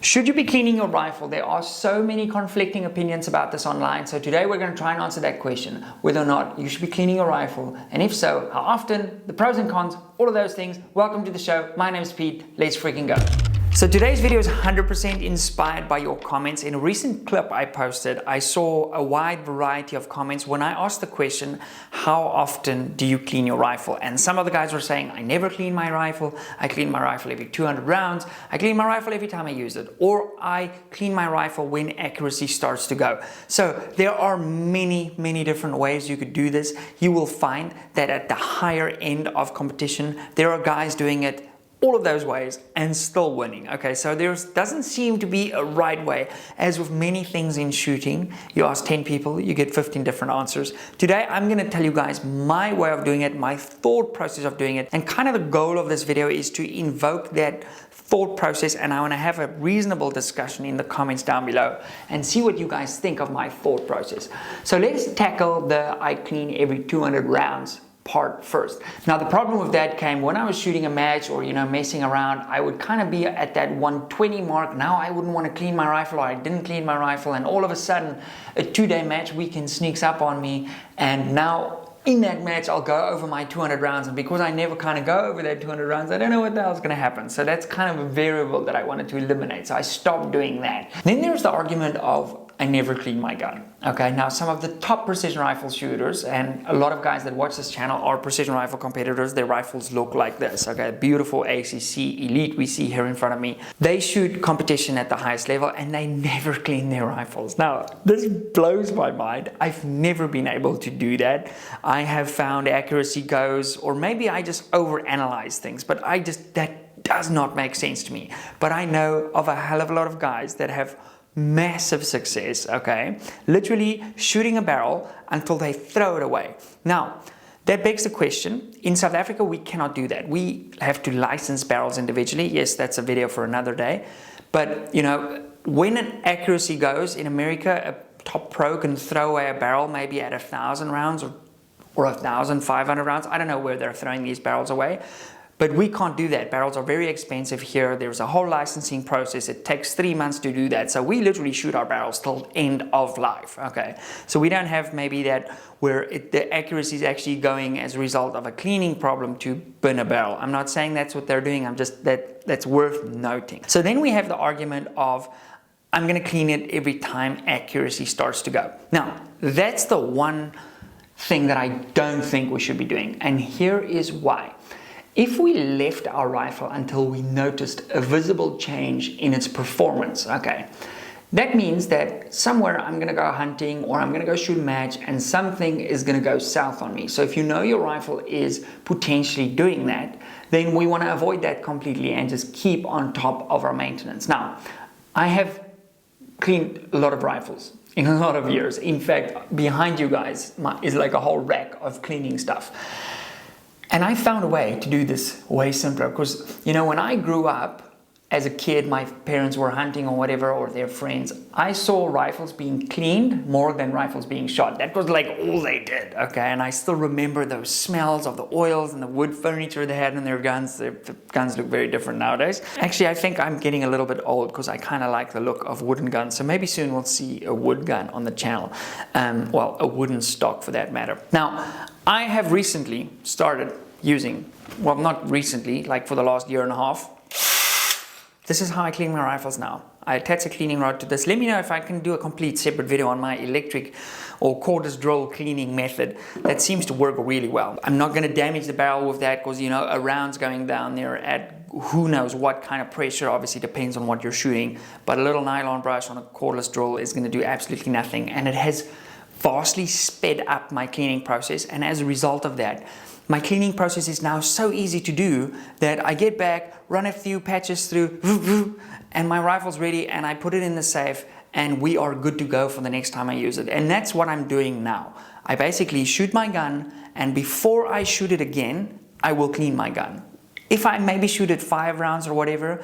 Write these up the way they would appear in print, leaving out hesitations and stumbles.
Should you be cleaning your rifle? There are so many conflicting opinions about this online. So today we're going to try and answer that question, whether or not you should be cleaning your rifle, and if so, how often, the pros and cons, all of those things. Welcome to the show. My name is Pete. Let's freaking go. So today's video is 100% inspired by your comments. In a recent clip I posted, I saw a wide variety of comments when I asked the question, how often do you clean your rifle? And some of the guys were saying, I never clean my rifle. I clean my rifle every 200 rounds. I clean my rifle every time I use it. Or I clean my rifle when accuracy starts to go. So there are many different ways you could do this. You will find that at the higher end of competition, there are guys doing it all of those ways and still winning. Okay, so there doesn't seem to be a right way. As with many things in shooting, you ask 10 people, you get 15 different answers. Today, I'm gonna tell you guys my way of doing it, my thought process of doing it, and kind of the goal of this video is to invoke that thought process, and I wanna have a reasonable discussion in the comments down below and see what you guys think of my thought process. So let's tackle the I clean every 200 rounds part first. Now the problem with that came when I was shooting a match or messing around. I would kind of be at that 120 mark. Now I wouldn't want to clean my rifle, or I didn't clean my rifle, and all of a sudden a 2-day match weekend sneaks up on me, and now in that match I'll go over my 200 rounds, and because I never kind of go over that 200 rounds, I don't know what the hell's going to happen. So that's kind of a variable that I wanted to eliminate, so I stopped doing that. Then there's the argument of I never clean my gun. Okay, now some of the top precision rifle shooters, and a lot of guys that watch this channel are precision rifle competitors. Their rifles look like this. Okay, beautiful ACC Elite we see here in front of me. They shoot competition at the highest level and they never clean their rifles. Now this blows my mind. I've never been able to do that. I have found accuracy goes, or maybe I just overanalyze things, but that does not make sense to me. But I know of a hell of a lot of guys that have massive success, okay, literally shooting a barrel until they throw it away. Now that begs the question, in South Africa we cannot do that. We have to license barrels individually. Yes, that's a video for another day, but when an accuracy goes in America, a top pro can throw away a barrel maybe at 1,000 rounds or 1,500 rounds. I don't know where they're throwing these barrels away, but we can't do that. Barrels are very expensive here. There's a whole licensing process. It takes 3 months to do that. So we literally shoot our barrels till end of life, okay? So we don't have maybe that where the accuracy is actually going as a result of a cleaning problem to burn a barrel. I'm not saying that's what they're doing. I'm just, that's worth noting. So then we have the argument of, I'm gonna clean it every time accuracy starts to go. Now, that's the one thing that I don't think we should be doing. And here is why. If we left our rifle until we noticed a visible change in its performance, okay, that means that somewhere I'm gonna go hunting or I'm gonna go shoot a match and something is gonna go south on me. So if you know your rifle is potentially doing that, then we wanna avoid that completely and just keep on top of our maintenance. Now, I have cleaned a lot of rifles in a lot of years. In fact, behind you guys is like a whole rack of cleaning stuff. And I found a way to do this way simpler, because when I grew up as a kid, my parents were hunting or whatever, or their friends, I saw rifles being cleaned more than rifles being shot. That was like all they did, okay? And I still remember those smells of the oils and the wood furniture they had in their guns. The guns look very different nowadays. Actually, I think I'm getting a little bit old because I kind of like the look of wooden guns. So maybe soon we'll see a wood gun on the channel. Well, a wooden stock for that matter. Now, I have recently started using, well, not recently, like for the last year and a half, this is how I clean my rifles now. I attach a cleaning rod to this. Let me know if I can do a complete separate video on my electric or cordless drill cleaning method. That seems to work really well. I'm not going to damage the barrel with that because, a round's going down there at who knows what kind of pressure. Obviously depends on what you're shooting. But a little nylon brush on a cordless drill is going to do absolutely nothing. And it has vastly sped up my cleaning process. And as a result of that, my cleaning process is now so easy to do that I get back, run a few patches through, and my rifle's ready, and I put it in the safe, and we are good to go for the next time I use it. And that's what I'm doing now. I basically shoot my gun, and before I shoot it again, I will clean my gun. If I maybe shoot it 5 rounds or whatever,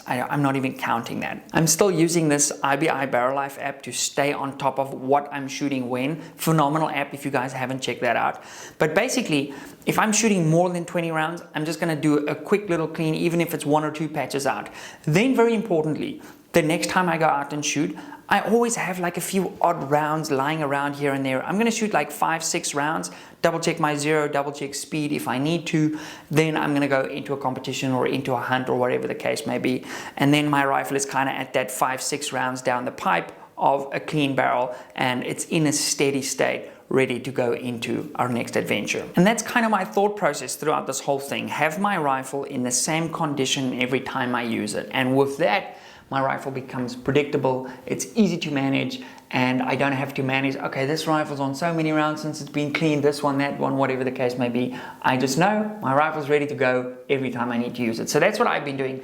I'm not even counting that. I'm still using this IBI Barrel Life app to stay on top of what I'm shooting when. Phenomenal app if you guys haven't checked that out. But basically, if I'm shooting more than 20 rounds, I'm just gonna do a quick little clean, even if it's 1 or 2 patches out. Then very importantly, the next time I go out and shoot, I always have like a few odd rounds lying around here and there. I'm going to shoot like 5-6 rounds, double check my zero, double check speed if I need to. Then I'm going to go into a competition or into a hunt or whatever the case may be. And then my rifle is kind of at that 5-6 rounds down the pipe of a clean barrel, and it's in a steady state, ready to go into our next adventure. And that's kind of my thought process throughout this whole thing. Have my rifle in the same condition every time I use it. And with that, my rifle becomes predictable, it's easy to manage, and I don't have to manage, okay, this rifle's on so many rounds since it's been cleaned, this one, that one, whatever the case may be. I just know my rifle's ready to go every time I need to use it. So that's what I've been doing.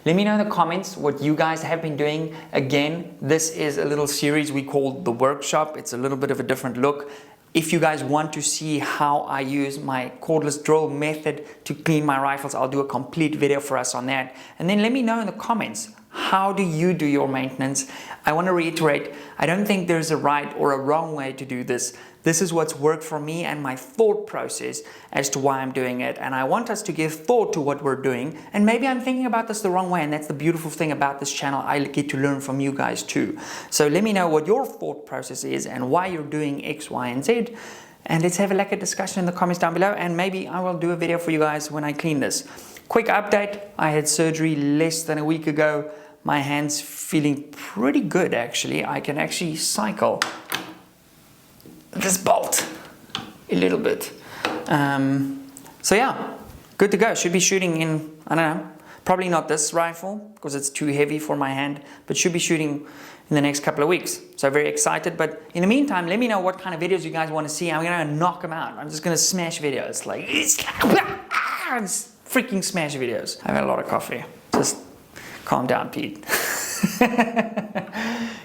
Let me know in the comments what you guys have been doing. Again, this is a little series we call The Workshop. It's a little bit of a different look. If you guys want to see how I use my cordless drill method to clean my rifles, I'll do a complete video for us on that. And then let me know in the comments, how do you do your maintenance? I want to reiterate, I don't think there's a right or a wrong way to do this. This is what's worked for me and my thought process as to why I'm doing it. And I want us to give thought to what we're doing. And maybe I'm thinking about this the wrong way. And that's the beautiful thing about this channel. I get to learn from you guys too. So let me know what your thought process is and why you're doing X, Y, and Z. And let's have a discussion in the comments down below. And maybe I will do a video for you guys when I clean this. Quick update. I had surgery less than a week ago. My hand's feeling pretty good actually. I can actually cycle this bolt a little bit. So yeah, good to go. Should be shooting in, I don't know, probably not this rifle because it's too heavy for my hand, but should be shooting in the next couple of weeks. So very excited. But in the meantime, let me know what kind of videos you guys want to see. I'm gonna knock them out. I'm just gonna smash videos. Like, freaking smash videos. I've had a lot of coffee. Just calm down, Pete.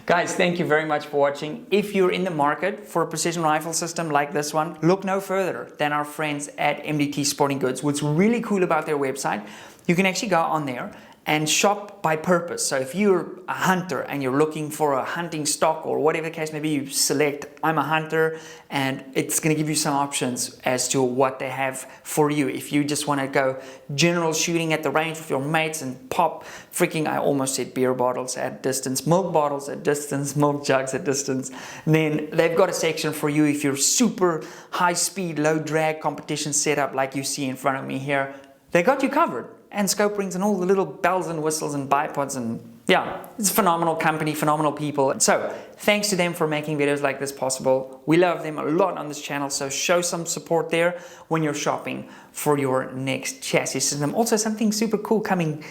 Guys, thank you very much for watching. If you're in the market for a precision rifle system like this one, look no further than our friends at MDT Sporting Goods. What's really cool about their website, you can actually go on there and shop by purpose. So if you're a hunter and you're looking for a hunting stock or whatever the case may be, you select I'm a hunter, and it's going to give you some options as to what they have for you. If you just want to go general shooting at the range with your mates and pop freaking, I almost said beer bottles at distance, milk bottles at distance, milk jugs at distance, then they've got a section for you. If you're super high speed, low drag competition setup like you see in front of me here, they got you covered. And scope rings and all the little bells and whistles and bipods, and yeah, it's a phenomenal company, phenomenal people. So thanks to them for making videos like this possible. We love them a lot on this channel, so show some support there when you're shopping for your next chassis system. Also something super cool coming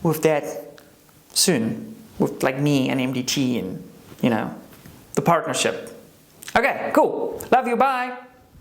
with that soon, with like me and MDT and, you know, the partnership. Okay, cool. Love you, bye.